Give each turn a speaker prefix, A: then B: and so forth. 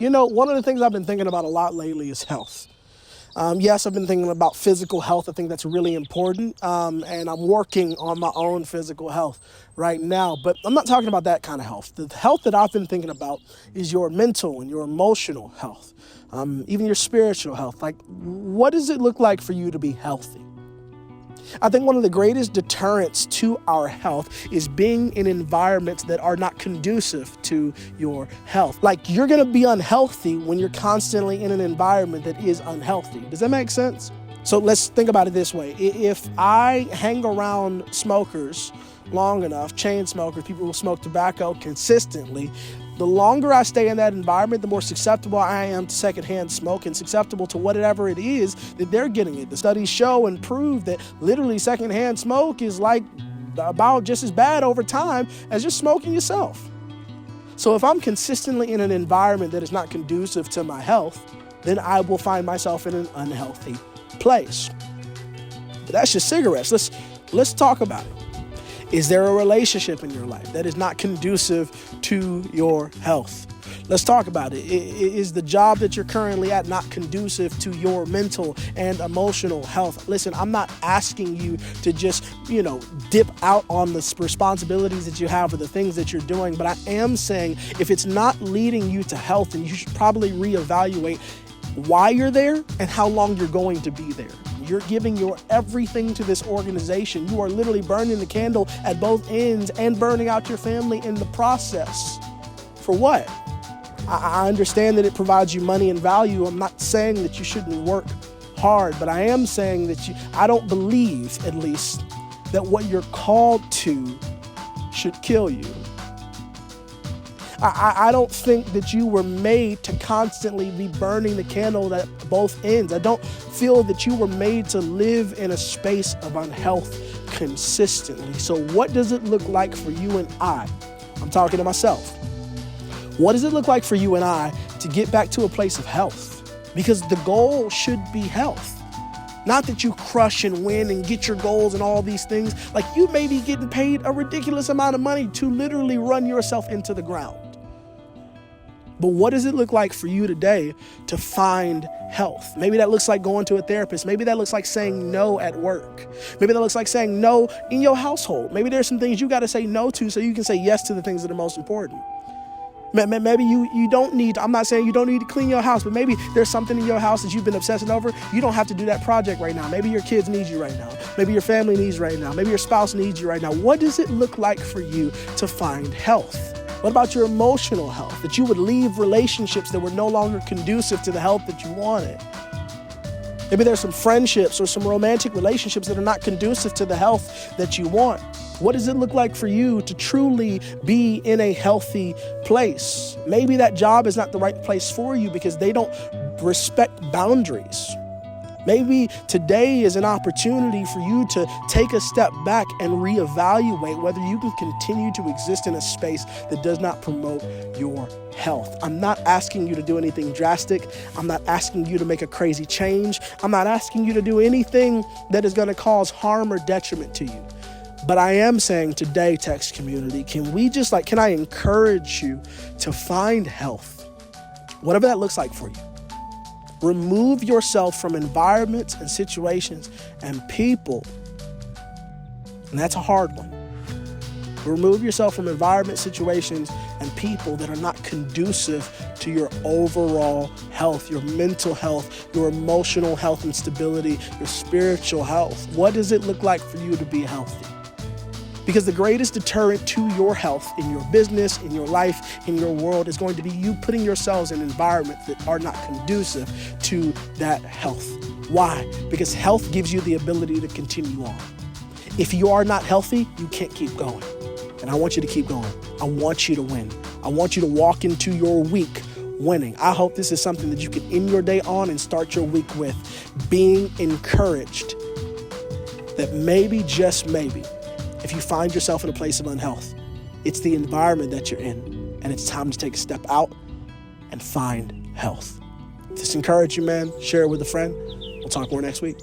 A: One of the things I've been thinking about a lot lately is health. Yes, I've been thinking about physical health. I think that's really important. And I'm working on my own physical health right now. But I'm not talking about that kind of health. The health that I've been thinking about is your mental and your emotional health, even your spiritual health. Like, what does it look like for you to be healthy? I think one of the greatest deterrents to our health is being in environments that are not conducive to your health. Like, you're going to be unhealthy when you're constantly in an environment that is unhealthy. Does that make sense? So let's think about it this way. If I hang around smokers long enough, chain smokers, people who smoke tobacco consistently, the longer I stay in that environment, the more susceptible I am to secondhand smoke and susceptible to whatever it is that they're getting it. The studies show and prove that literally secondhand smoke is like about just as bad over time as just smoking yourself. So if I'm consistently in an environment that is not conducive to my health, then I will find myself in an unhealthy place. But that's just cigarettes. Let's talk about it. Is there a relationship in your life that is not conducive to your health? Let's talk about it. Is the job that you're currently at not conducive to your mental and emotional health? Listen, I'm not asking you to just, dip out on the responsibilities that you have or the things that you're doing, but I am saying if it's not leading you to health, then you should probably reevaluate why you're there and how long you're going to be there. You're giving your everything to this organization. You are literally burning the candle at both ends and burning out your family in the process. For what? I understand that it provides you money and value. I'm not saying that you shouldn't work hard, but I am saying that I don't believe, at least, that what you're called to should kill you. I don't think that you were made to constantly be burning the candle at both ends. I don't feel that you were made to live in a space of unhealth consistently. So what does it look like for you and I? I'm talking to myself. What does it look like for you and I to get back to a place of health? Because the goal should be health. Not that you crush and win and get your goals and all these things. Like, you may be getting paid a ridiculous amount of money to literally run yourself into the ground. But what does it look like for you today to find health? Maybe that looks like going to a therapist. Maybe that looks like saying no at work. Maybe that looks like saying no in your household. Maybe there's some things you got to say no to so you can say yes to the things that are most important. Maybe you don't need, I'm not saying you don't need to clean your house, but maybe there's something in your house that you've been obsessing over. You don't have to do that project right now. Maybe your kids need you right now. Maybe your family needs you right now. Maybe your spouse needs you right now. What does it look like for you to find health? What about your emotional health? That you would leave relationships that were no longer conducive to the health that you wanted. Maybe there's some friendships or some romantic relationships that are not conducive to the health that you want. What does it look like for you to truly be in a healthy place? Maybe that job is not the right place for you because they don't respect boundaries. Maybe today is an opportunity for you to take a step back and reevaluate whether you can continue to exist in a space that does not promote your health. I'm not asking you to do anything drastic. I'm not asking you to make a crazy change. I'm not asking you to do anything that is going to cause harm or detriment to you. But I am saying today, text community, can I encourage you to find health? Whatever that looks like for you. Remove yourself from environments and situations and people. And that's a hard one. Remove yourself from environment, situations, and people that are not conducive to your overall health, your mental health, your emotional health and stability, your spiritual health. What does it look like for you to be healthy? Because the greatest deterrent to your health in your business, in your life, in your world is going to be you putting yourselves in environments that are not conducive to that health. Why? Because health gives you the ability to continue on. If you are not healthy, you can't keep going. And I want you to keep going. I want you to win. I want you to walk into your week winning. I hope this is something that you can end your day on and start your week with, being encouraged that maybe, just maybe, if you find yourself in a place of unhealth, it's the environment that you're in, and it's time to take a step out and find health. If this encouraged you, man, share it with a friend. We'll talk more next week.